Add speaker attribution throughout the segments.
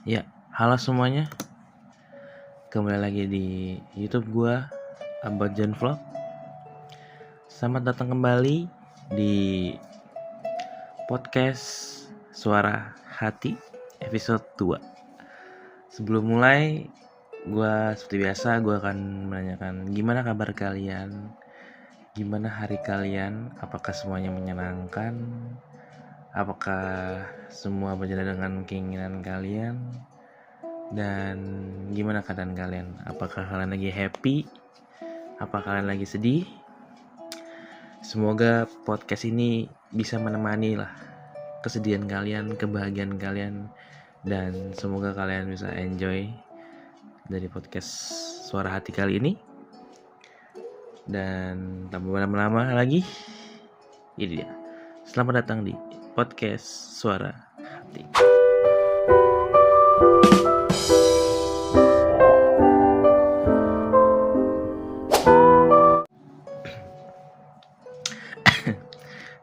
Speaker 1: Ya, halo semuanya. Kembali lagi di YouTube gua, Abad Jan Vlog. Selamat datang kembali di podcast Suara Hati episode 2. Sebelum mulai, gua seperti biasa gua akan menanyakan gimana kabar kalian? Gimana hari kalian? Apakah semuanya menyenangkan? Apakah semua berjalan dengan keinginan kalian? Dan gimana keadaan kalian? Apakah kalian lagi happy? Apakah kalian lagi sedih? Semoga podcast ini bisa menemani lah kesedihan kalian, kebahagiaan kalian, dan semoga kalian bisa enjoy dari podcast Suara Hati kali ini. Dan tanpa berlama-lama lagi, ini dia. Selamat datang di podcast Suara Hati.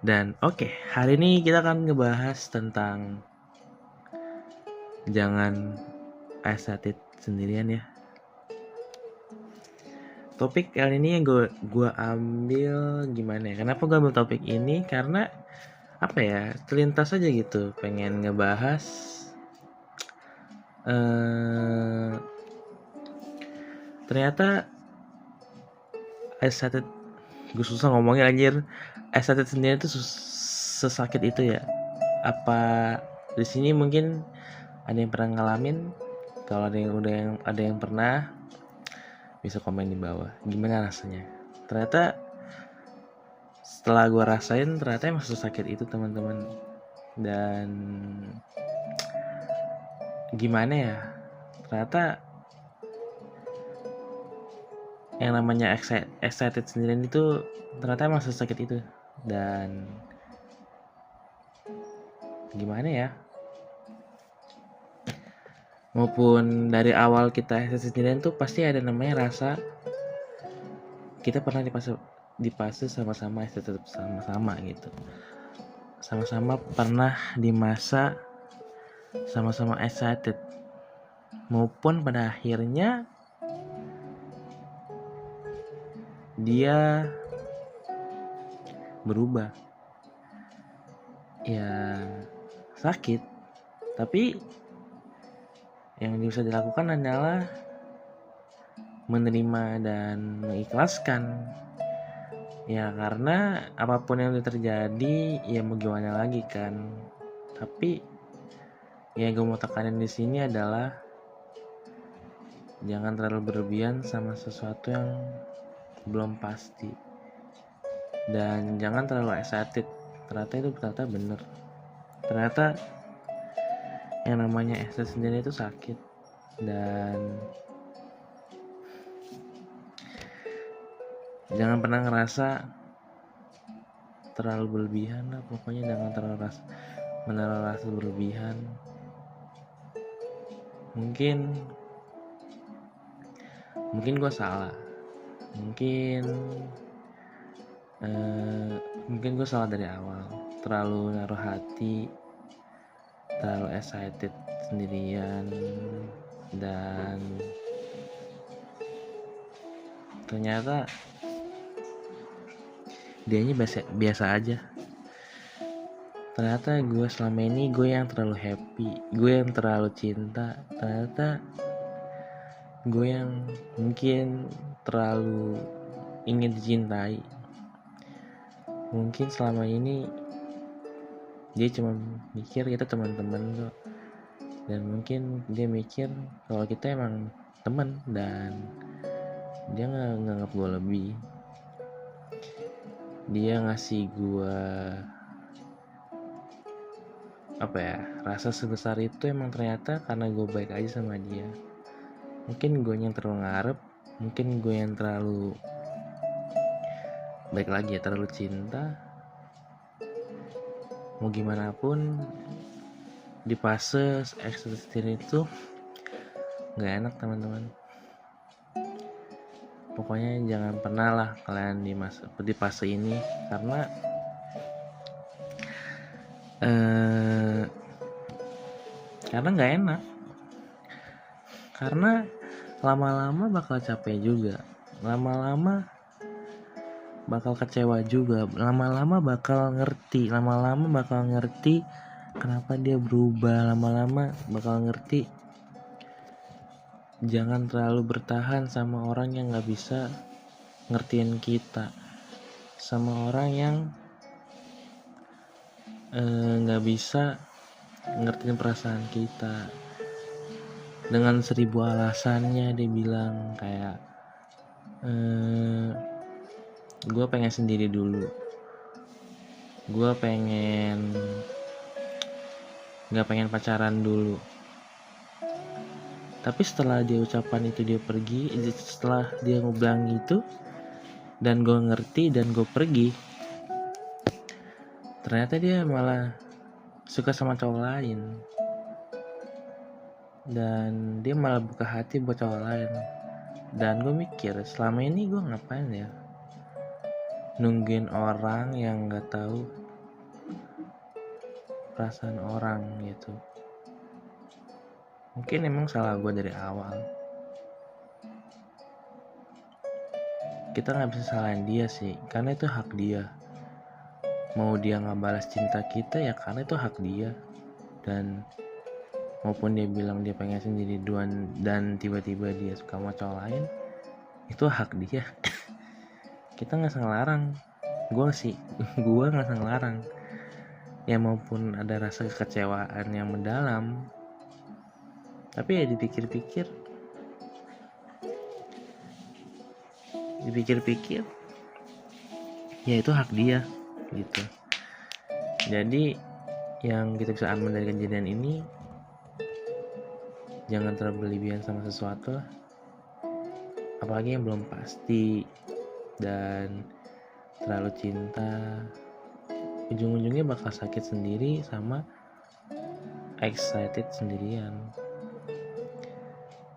Speaker 1: Dan hari ini kita akan ngebahas tentang jangan excited sendirian ya. Topik kali ini yang gue ambil gimana ya? Kenapa gue ambil topik ini? Karena apa ya? Terlintas aja gitu, pengen ngebahas ternyata excited. Gue susah ngomongnya anjir. Excited sendirian itu sesakit itu ya? Apa di sini mungkin ada yang pernah ngalamin? Kalau ada yang pernah, bisa komen di bawah gimana rasanya. Ternyata setelah gue rasain, ternyata emang sesakit itu teman-teman. Dan gimana ya, ternyata yang namanya excited sendirian itu ternyata emang sesakit itu. Dan gimana ya, maupun dari awal kita excited sendirian tuh pasti ada namanya rasa kita pernah di fase sama-sama excited sama-sama gitu. Sama-sama pernah di masa sama-sama excited, maupun pada akhirnya dia berubah. Ya sakit, tapi yang bisa dilakukan adalah menerima dan mengikhlaskan. Ya karena apapun yang terjadi, ya mau gimana lagi kan. Tapi yang gue mau tekanin di sini adalah jangan terlalu berlebihan sama sesuatu yang belum pasti, dan jangan terlalu excited. Ternyata bener. Ternyata yang namanya excited sendiri itu sakit. Dan jangan pernah ngerasa terlalu berlebihan lah. Pokoknya jangan terlalu menaruh rasa berlebihan. Mungkin gue salah. Mungkin gue salah dari awal, terlalu naruh hati, terlalu excited sendirian, dan ternyata dianya biasa aja. Ternyata gue selama ini gue yang terlalu happy, gue yang terlalu cinta. Ternyata gue yang mungkin terlalu ingin dicintai. Mungkin selama ini dia cuma mikir kita teman-teman kok, dan mungkin dia mikir kalau kita emang teman, dan dia nggak nganggap gue lebih. Dia ngasih gue rasa sebesar itu emang ternyata karena gue baik aja sama dia. Mungkin gue yang terlalu ngarep, mungkin gue yang terlalu baik lagi ya, terlalu cinta. Mau gimana pun di fase ekstrim itu nggak enak teman-teman. Pokoknya jangan pernah lah kalian di fase ini, karena nggak enak. karena lama-lama bakal capek juga, lama-lama bakal kecewa juga, lama-lama bakal ngerti kenapa dia berubah, lama-lama bakal ngerti jangan terlalu bertahan sama orang yang gak bisa ngertiin kita, sama orang yang gak bisa ngertiin perasaan kita. Dengan 1000 alasannya dia bilang kayak gue pengen sendiri dulu, gue pengen gak pengen pacaran dulu. Tapi setelah dia ucapan itu, dia pergi, setelah dia ngobrol gitu dan gue ngerti dan gue pergi, ternyata dia malah suka sama cowok lain, dan dia malah buka hati buat cowok lain. Dan gue mikir, selama ini gue ngapain ya nungguin orang yang gak tahu perasaan orang gitu. Mungkin emang salah gue dari awal. Kita gak bisa salahin dia sih, karena itu hak dia. Mau dia gak balas cinta kita ya karena itu hak dia. Dan maupun dia bilang dia pengen sendiri duluan dan tiba-tiba dia suka sama cowok lain, itu hak dia. Kita gak bisa ngelarang. Gue gak bisa ngelarang. Ya maupun ada rasa kekecewaan yang mendalam, tapi ya dipikir-pikir ya itu hak dia gitu. Jadi yang kita bisa ambil dari kejadian ini, jangan terlalu berlebihan sama sesuatu, apalagi yang belum pasti. Dan terlalu cinta, ujung-ujungnya bakal sakit sendiri sama excited sendirian.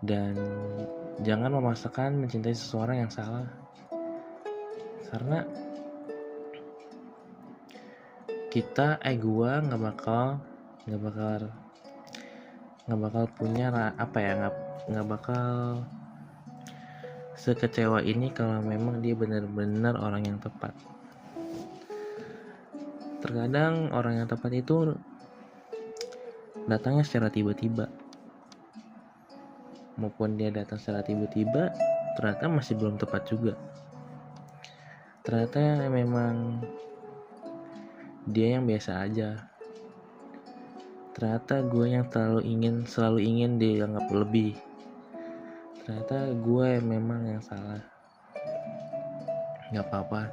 Speaker 1: Dan jangan memaksakan mencintai seseorang yang salah, karena gua nggak bakal punya nggak bakal sekecewa ini kalau memang dia benar-benar orang yang tepat. Terkadang orang yang tepat itu datangnya secara tiba-tiba, maupun dia datang secara tiba-tiba ternyata masih belum tepat juga. Ternyata memang dia yang biasa aja. Ternyata gue yang selalu ingin dianggap lebih. Ternyata gue memang yang salah. Gak apa-apa,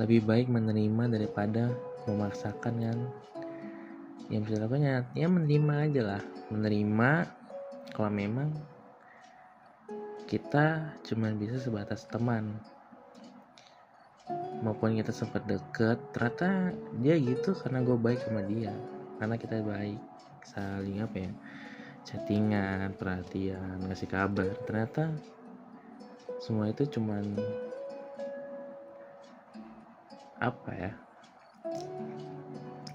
Speaker 1: lebih baik menerima daripada memaksakan kan. Yang bisa dilakukan ya menerima aja lah. Menerima kalau memang kita cuma bisa sebatas teman, maupun kita sempat deket, ternyata dia gitu karena gue baik sama dia, karena kita baik, saling chattingan, perhatian, ngasih kabar. Ternyata semua itu cuman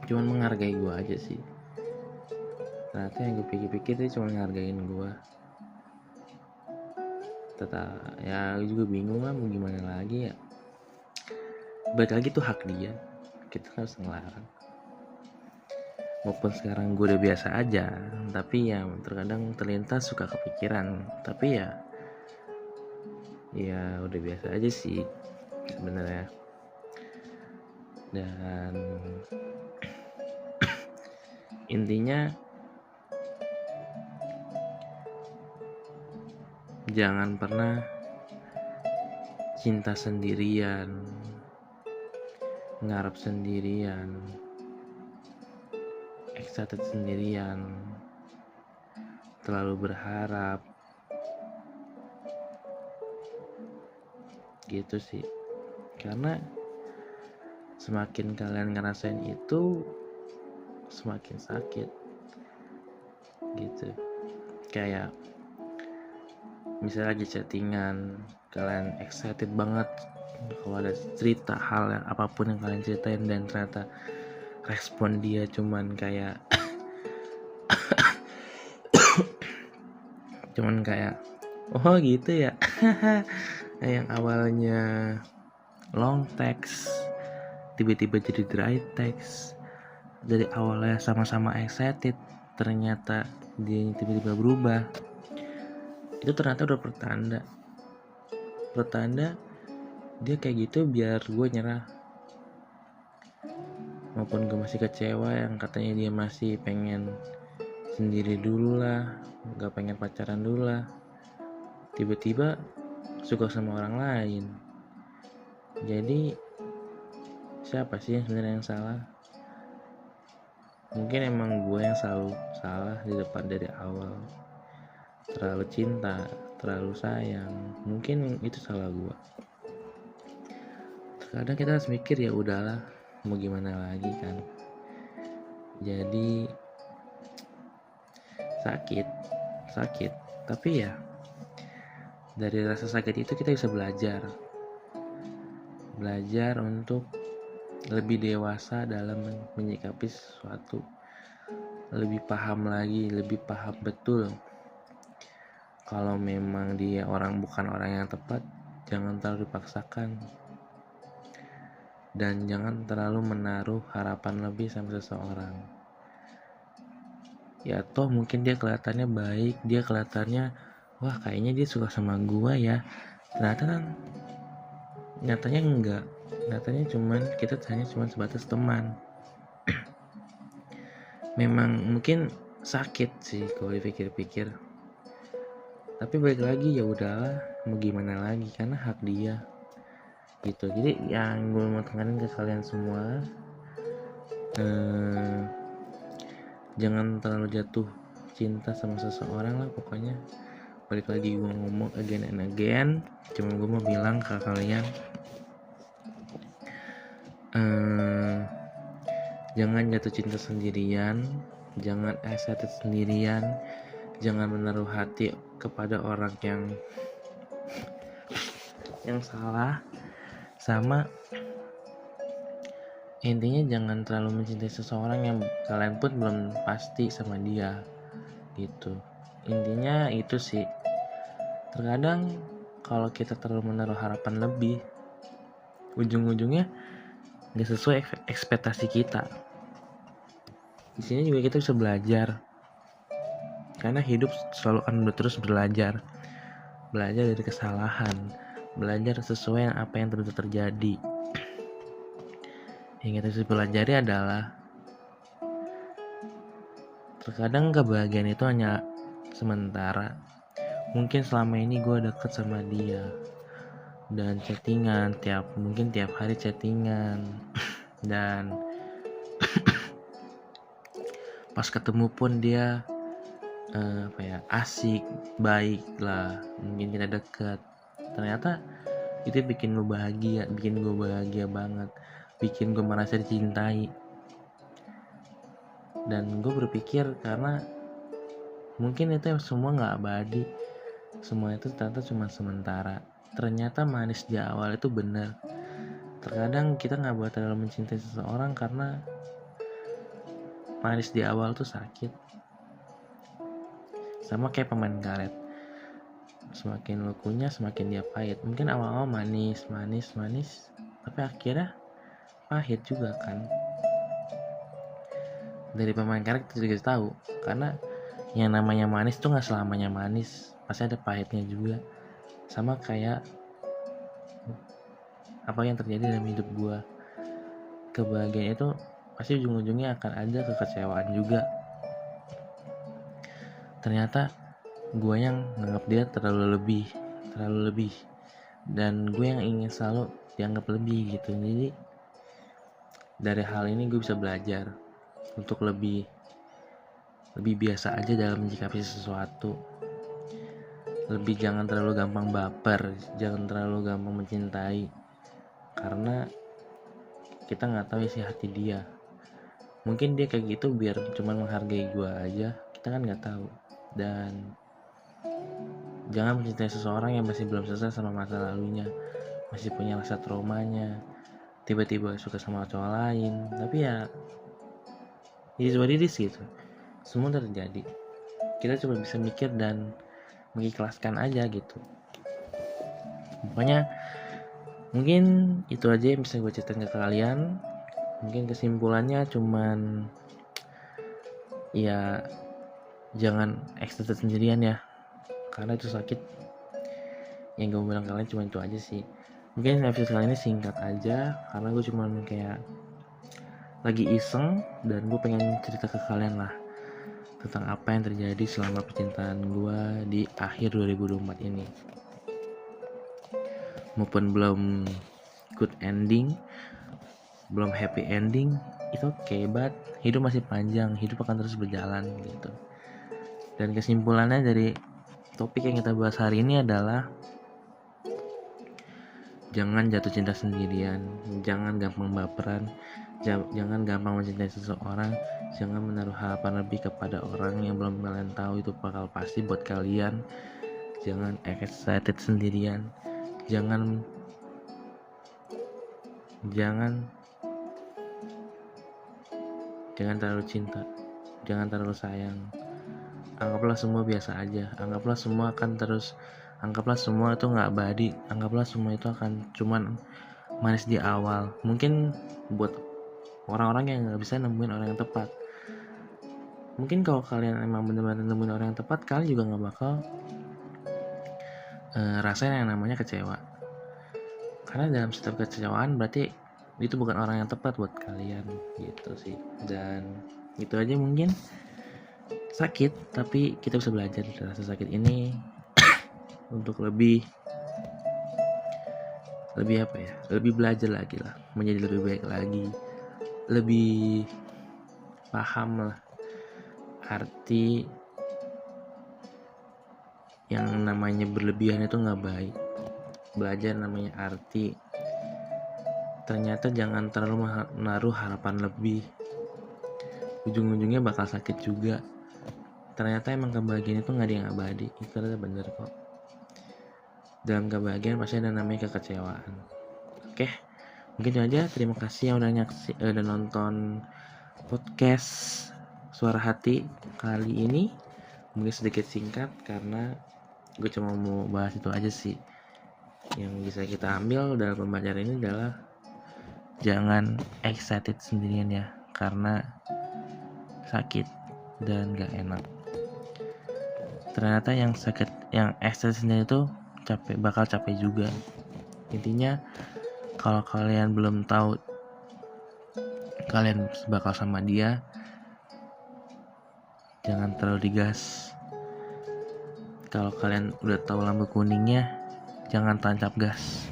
Speaker 1: cuman menghargai gue aja sih. Ternyata yang gue pikir-pikir dia cuma menghargain gue. Ya juga bingung lah mau gimana lagi ya. Balik lagi tuh hak dia, kita harus ngelarang. Maupun sekarang gue udah biasa aja, tapi ya terkadang terlintas suka kepikiran. Tapi ya udah biasa aja sih sebenarnya. Dan intinya jangan pernah cinta sendirian, ngarep sendirian, excited sendirian, terlalu berharap gitu sih. Karena semakin kalian ngerasain itu, semakin sakit gitu. Kayak misalnya lagi chattingan, kalian excited banget kalau ada cerita hal yang apapun yang kalian ceritain, dan ternyata respon dia cuman kayak cuman kayak oh gitu ya. Yang awalnya long text tiba-tiba jadi dry text. Dari awalnya sama-sama excited, ternyata dia tiba-tiba berubah. Itu ternyata udah pertanda dia kayak gitu biar gue nyerah, maupun gue masih kecewa yang katanya dia masih pengen sendiri dulu lah, gak pengen pacaran dulu lah, tiba-tiba suka sama orang lain. Jadi siapa sih yang sebenarnya yang salah? Mungkin emang gue yang selalu salah di depan dari awal, terlalu cinta, terlalu sayang. Mungkin itu salah gue. Terkadang kita harus mikir, ya udahlah, mau gimana lagi kan. Jadi sakit, tapi ya dari rasa sakit itu kita bisa belajar untuk lebih dewasa dalam menyikapi sesuatu, lebih paham betul kalau memang dia bukan orang yang tepat. Jangan terlalu dipaksakan, dan jangan terlalu menaruh harapan lebih sama seseorang. Ya toh mungkin dia kelihatannya baik, dia kelihatannya wah kayaknya dia suka sama gua ya, ternyata kan nyatanya enggak. Nyatanya kita hanya sebatas teman. Memang mungkin sakit sih kalau dipikir-pikir, tapi balik lagi ya udahlah, mau gimana lagi, karena hak dia gitu. Jadi yang gue mau tekanin ke kalian semua, jangan terlalu jatuh cinta sama seseorang lah pokoknya. Balik lagi gue ngomong again and again, cuma gue mau bilang ke kalian, jangan jatuh cinta sendirian, jangan excited sendirian, jangan menaruh hati kepada orang yang salah. Sama intinya jangan terlalu mencintai seseorang yang kalian pun belum pasti sama dia gitu. Intinya itu sih. Terkadang kalau kita terlalu menaruh harapan lebih, ujung-ujungnya gak sesuai ekspektasi kita. Di sini juga kita bisa belajar, karena hidup selalu akan terus belajar dari kesalahan, belajar sesuai apa yang terus terjadi. Yang kita bisa pelajari adalah terkadang kebahagiaan itu hanya sementara. Mungkin selama ini gue deket sama dia dan chattingan mungkin tiap hari chattingan, dan pas ketemu pun dia asik, baik lah, mungkin kita dekat. Ternyata itu bikin gue bahagia banget, bikin gue merasa dicintai. Dan gue berpikir karena mungkin itu semua gak abadi, semua itu ternyata cuma sementara. Ternyata manis di awal itu benar. Terkadang kita gak boleh terlalu mencintai seseorang karena manis di awal tuh sakit. Sama kayak permen karet, semakin lo kunyah semakin dia pahit. Mungkin awal-awal manis, tapi akhirnya pahit juga kan. Dari permen karet kita juga tahu, karena yang namanya manis tuh gak selamanya manis, pasti ada pahitnya juga. Sama kayak apa yang terjadi dalam hidup gue, kebahagiaan itu pasti ujung-ujungnya akan ada kekecewaan juga. Ternyata gue yang nganggap dia terlalu lebih, dan gue yang ingin selalu dianggap lebih gitu. Jadi dari hal ini gue bisa belajar untuk lebih biasa aja dalam menyikapi sesuatu. Lebih jangan terlalu gampang baper, jangan terlalu gampang mencintai, karena kita nggak tahu isi hati dia. Mungkin dia kayak gitu biar cuma menghargai gue aja, kita kan nggak tahu. Dan jangan mencintai seseorang yang masih belum selesai sama masa lalunya, masih punya rasa traumanya, tiba-tiba suka sama cowok lain. Tapi ya it is what it is gitu, semua terjadi. Kita cuma bisa mikir dan mengikhlaskan aja gitu. Pokoknya mungkin itu aja yang bisa gue ceritain ke kalian. Mungkin kesimpulannya cuman ya jangan ekstasi sendirian ya, karena itu sakit. Yang gue bilang kalian cuma itu aja sih. Mungkin episode kali ini singkat aja karena gue cuma kayak lagi iseng dan gue pengen cerita ke kalian lah tentang apa yang terjadi selama percintaan gue di akhir 2024 ini. Maupun belum good ending, belum happy ending, itu okay, but hidup masih panjang, hidup akan terus berjalan gitu. Dan kesimpulannya dari topik yang kita bahas hari ini adalah jangan jatuh cinta sendirian, jangan gampang baperan, jangan gampang mencintai seseorang, jangan menaruh harapan lebih kepada orang yang belum kalian tahu itu bakal pasti buat kalian. Jangan excited sendirian, jangan terlalu cinta, jangan terlalu sayang. Anggaplah semua biasa aja, anggaplah semua itu nggak abadi, anggaplah semua itu akan cuman manis di awal. Mungkin buat orang-orang yang nggak bisa nemuin orang yang tepat, mungkin kalau kalian emang benar-benar nemuin orang yang tepat, kalian juga nggak bakal rasain yang namanya kecewa. Karena dalam setiap kecewaan berarti itu bukan orang yang tepat buat kalian gitu sih. Dan itu aja, mungkin sakit tapi kita bisa belajar dari rasa sakit ini untuk lebih belajar lagi lah, menjadi lebih baik lagi, lebih paham lah arti yang namanya berlebihan itu nggak baik. Belajar namanya arti ternyata jangan terlalu menaruh harapan lebih, ujung-ujungnya bakal sakit juga. Ternyata emang kebahagiaan itu nggak ada yang abadi, itu ternyata bener kok. Dalam kebahagiaan pasti ada namanya kekecewaan. Oke, mungkin itu aja. Terima kasih yang udah nonton podcast Suara Hati kali ini. Mungkin sedikit singkat karena gue cuma mau bahas itu aja sih. Yang bisa kita ambil dalam pembelajaran ini adalah jangan excited sendirian ya, karena sakit dan gak enak. Ternyata yang excited sendiri itu bakal capek juga. Intinya kalau kalian belum tahu kalian bakal sama dia, jangan terlalu digas. Kalau kalian udah tahu lampu kuningnya, jangan tancap gas,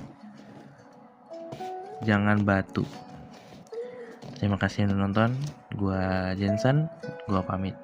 Speaker 1: jangan batu. Terima kasih yang udah nonton. Gua Jensen, gua pamit.